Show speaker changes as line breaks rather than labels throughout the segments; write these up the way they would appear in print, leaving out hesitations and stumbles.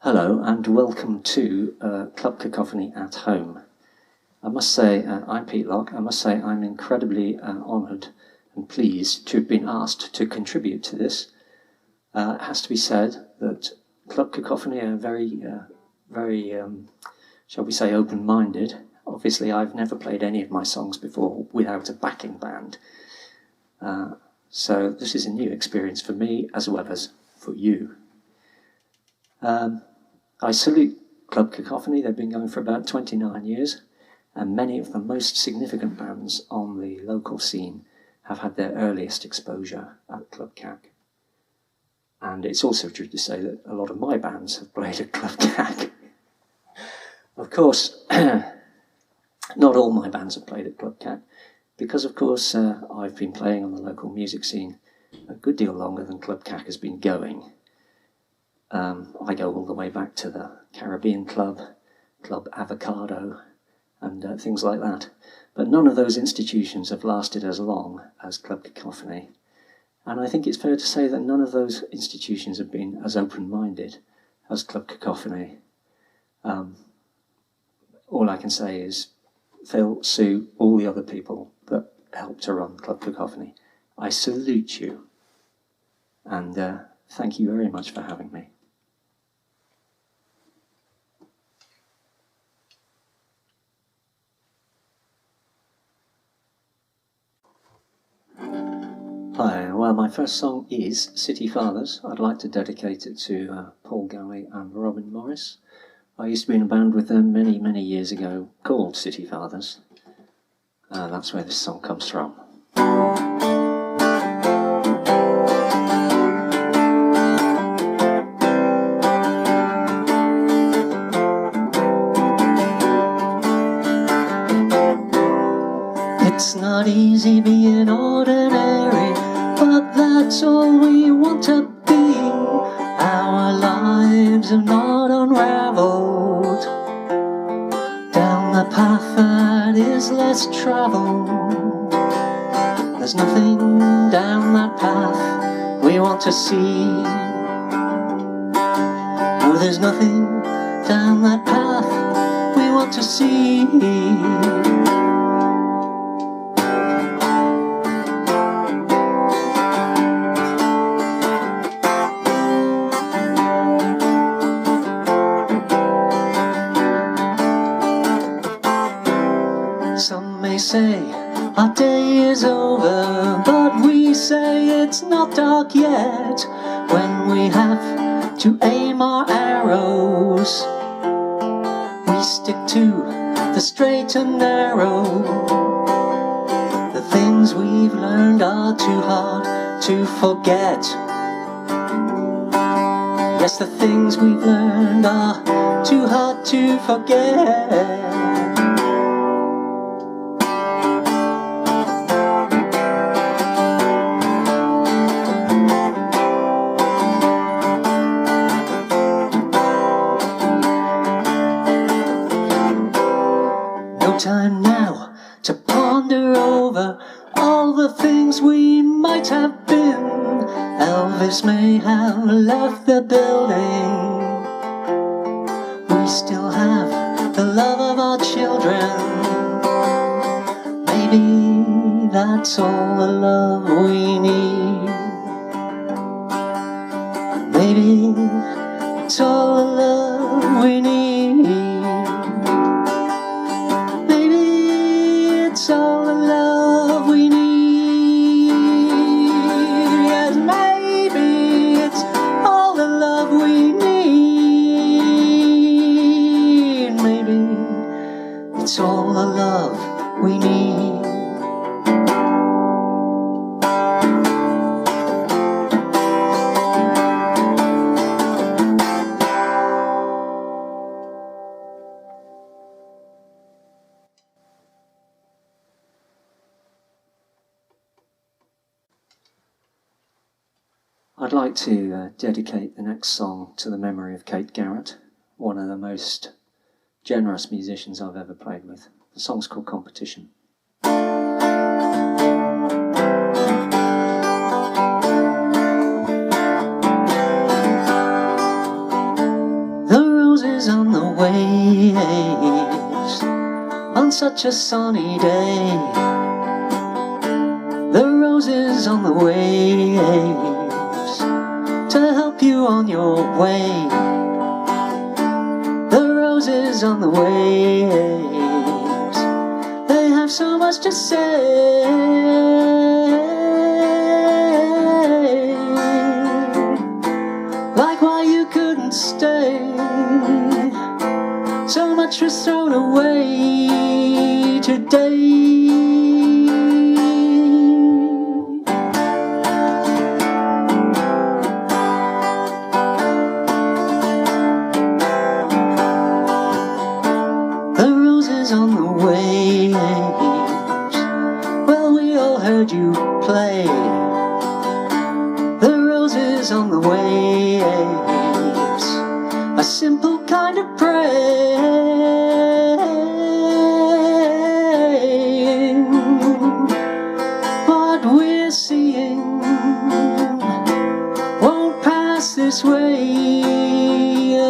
Hello and welcome to Klub Kakofanney at Home. I must say, I'm Pete Locke. I must say I'm incredibly honoured and pleased to have been asked to contribute to this. It has to be said that Klub Kakofanney are very, shall we say, open-minded. Obviously, I've never played any of my songs before without a backing band. So this is a new experience for me as well as for you. I salute Klub Kakofanney. They've been going for about 29 years, and many of the most significant bands on the local scene have had their earliest exposure at Klub Kak. And it's also true to say that a lot of my bands have played at Klub Kak. Of course, not all my bands have played at Klub Kak, because of course I've been playing on the local music scene a good deal longer than Klub Kak has been going. I go all the way back to the Caribbean Club, Club Avocado, and things like that. But none of those institutions have lasted as long as Klub Kakofanney. And I think it's fair to say that none of those institutions have been as open-minded as Klub Kakofanney. All I can say is, Phil, Sue, all the other people that helped to run Klub Kakofanney, I salute you. And thank you very much for having me. Hi, well, my first song is City Fathers. I'd like to dedicate it to Paul Galley and Robin Morris. I used to be in a band with them many years ago called City Fathers. That's where this song comes from. It's not easy being ordinary, but that's all we want to be. Our lives have not unraveled down the path that is less traveled. There's nothing down that path we want to see. No, there's nothing down that path we want to see. Some may say our day is over, but we say it's not dark yet. When we have to aim our arrows, we stick to the straight and narrow. The things we've learned are too hard to forget. Yes, the things we've learned are too hard to forget. Time now to ponder over all the things we might have been. Elvis may have left the building, we still have the love of our children. Maybe that's all the love we need. Maybe it's all the love we need. It's all the love we need. Yes, maybe it's all the love we need. Maybe it's all the love we need. I'd like to dedicate the next song to the memory of Kate Garrett, one of the most generous musicians I've ever played with. The song's called Competition. The on such a sunny day. The roses on the waves to help you on your way. The roses on the waves, they have so much to say. Like why you couldn't stay, so much was thrown away today. The roses on the waves, well, we all heard you play. The roses on the waves, a simple kind of praying. What we're seeing won't pass this way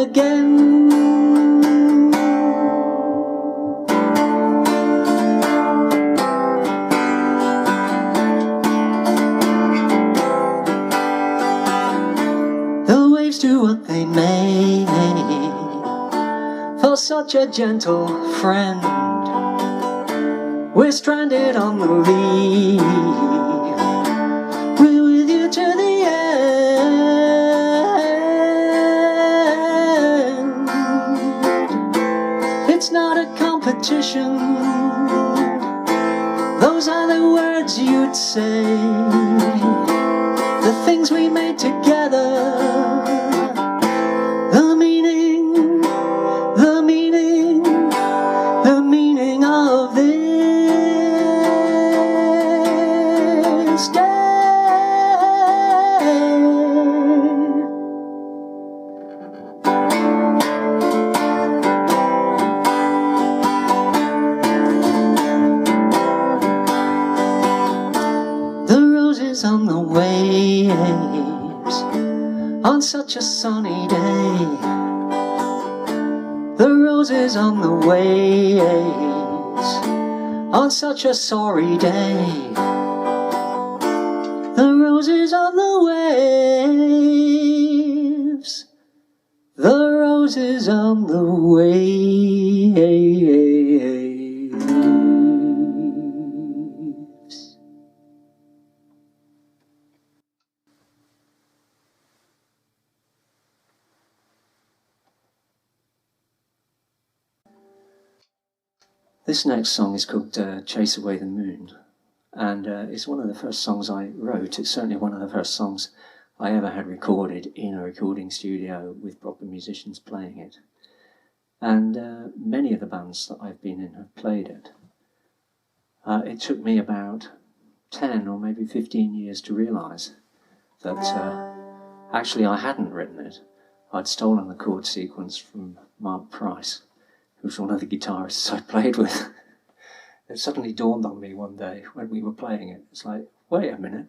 again. The waves do what they may for such a gentle friend. We're stranded on the leaf, we're with you to the end. It's not a competition, those are the words you'd say. The things we made together, the meaning of this day. The roses on the waves on such a sunny day. The roses on the waves on such a sorry day. The roses on the waves, the roses on the waves. This next song is called Chase Away the Moon, and it's one of the first songs I wrote. It's certainly one of the first songs I ever had recorded in a recording studio with proper musicians playing it. And many of the bands that I've been in have played it. It took me about 10 or maybe 15 years to realise that actually I hadn't written it. I'd stolen the chord sequence from Mark Price, who was one of the guitarists I played with. It suddenly dawned on me one day when we were playing it. It's like, wait a minute.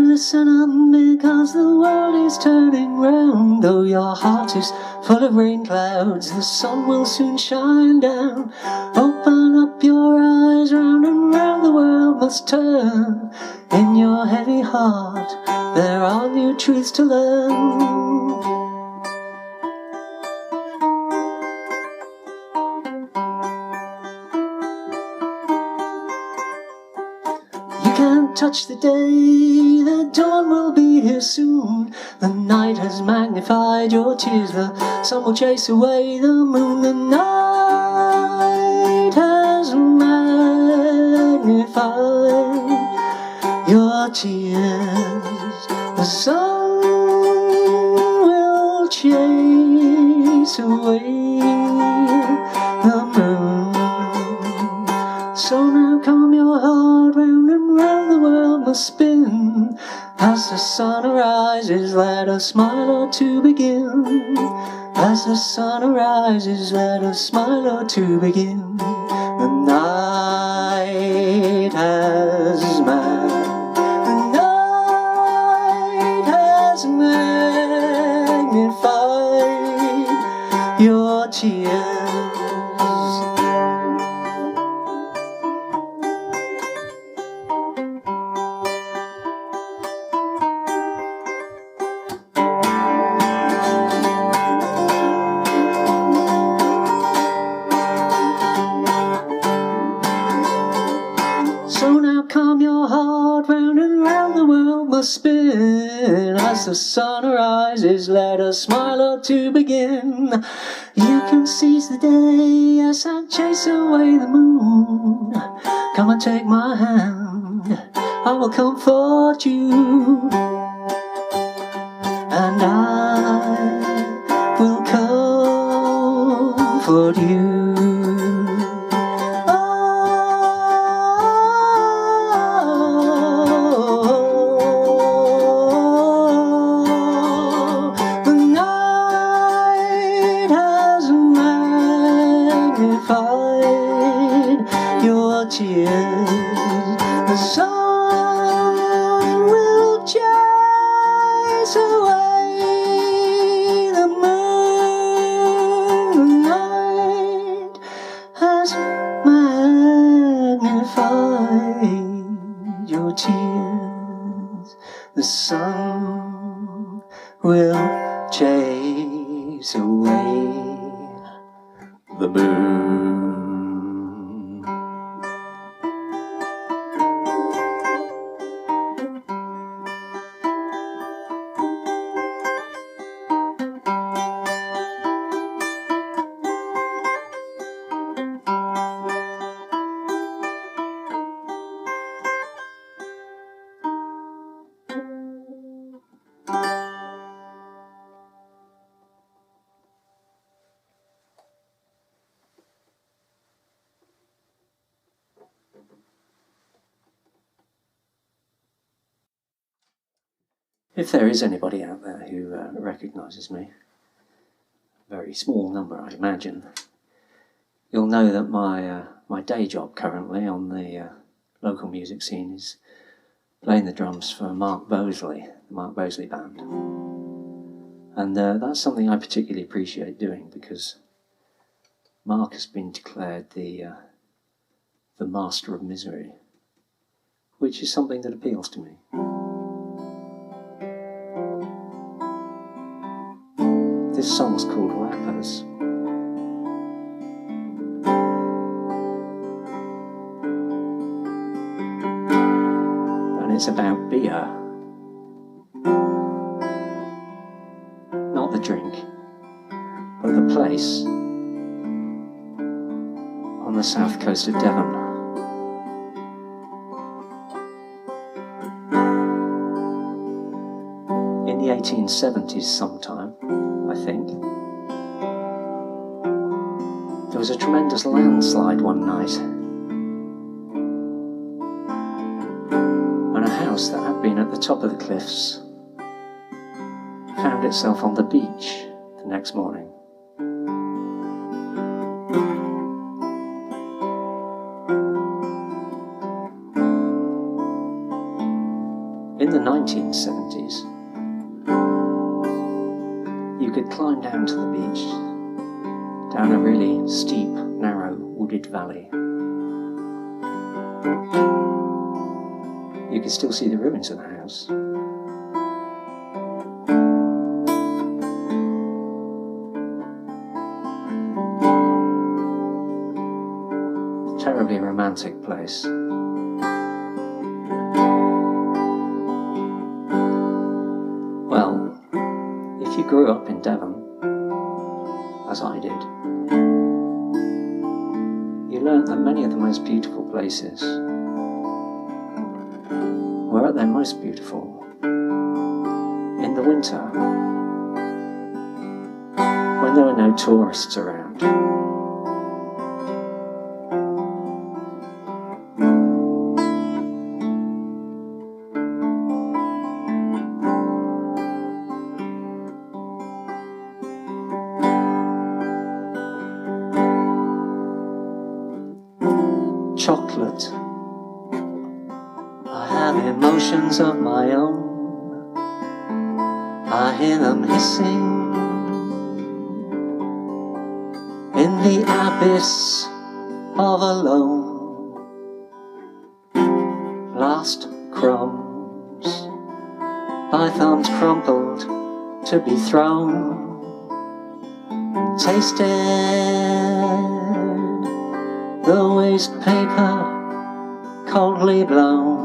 Listen up, because the world is turning round. Though your heart is full of rain clouds, the sun will soon shine down. Open up your eyes, round and round the world must turn. In your heavy heart there are new truths to learn. Can't touch the day, the dawn will be here soon. The night has magnified your tears, the sun will chase away the moon. The night has magnified your tears, the sun will chase away the moon. So now calm your heart, round and round the world must spin. As the sun arises, let a smile or two begin. As the sun arises, let a smile or two begin. The night has magnified your tears. So now calm your heart, round and round the world must spin. As the sun arises, let a smile or two begin. You can seize the day, yes, and chase away the moon. Come and take my hand, I will comfort you. And I will comfort you. Your tears, the sun will chase away the moon. The night has magnified your tears. The sun will chase away the moon. If there is anybody out there who recognises me, a very small number I imagine, you'll know that my day job currently on the local music scene is playing the drums for Mark Bosley, the Mark Bosley Band. And that's something I particularly appreciate doing because Mark has been declared the master of misery, which is something that appeals to me. This song's called Rappers. And it's about beer. Not the drink, but the place on the south coast of Devon. In the 1870s sometime, I think, there was a tremendous landslide one night, and a house that had been at the top of the cliffs found itself on the beach the next morning. In the 1970s, you could climb down to the beach, down a really steep, narrow, wooded valley. You could still see the ruins of the house. Terribly romantic place. Well, if you grew up in Devon, as I did, you learnt that many of the most beautiful places were at their most beautiful in the winter, when there were no tourists around. chocolate. I have emotions of my own. I hear them hissing in the abyss of alone. Last crumbs by thumbs crumpled to be thrown. Tasted the waste paper coldly blown.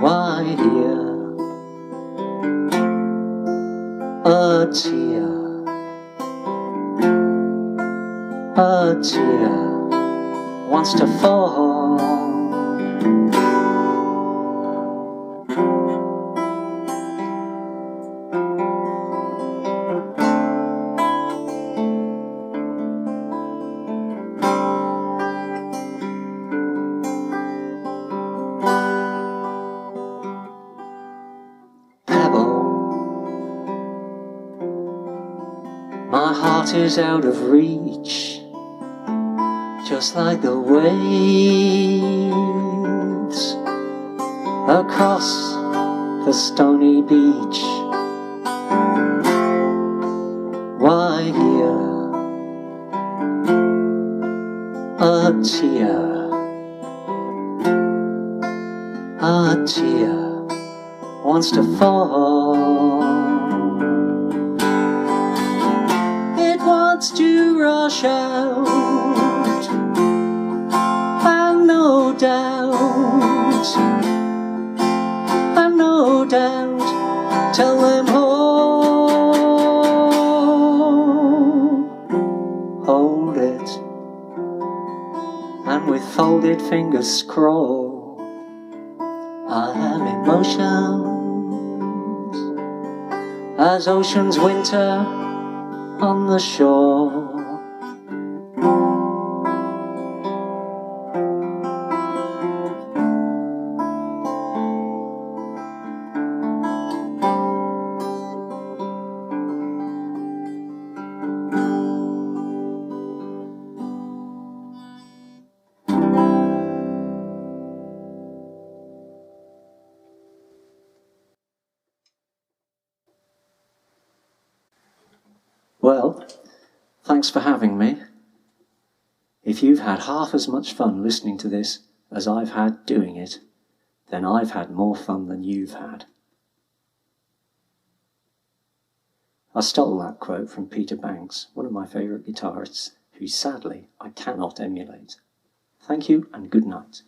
Why here a tear wants to fall. My heart is out of reach, just like the waves across the stony beach. Why here a tear wants to fall. Wants to rush out, and no doubt, tell them hold it, and with folded fingers scroll. I have emotions as oceans winter on the shore. Well, thanks for having me. If you've had half as much fun listening to this as I've had doing it, then I've had more fun than you've had. I stole that quote from Peter Banks, one of my favourite guitarists, who sadly I cannot emulate. Thank you and good night.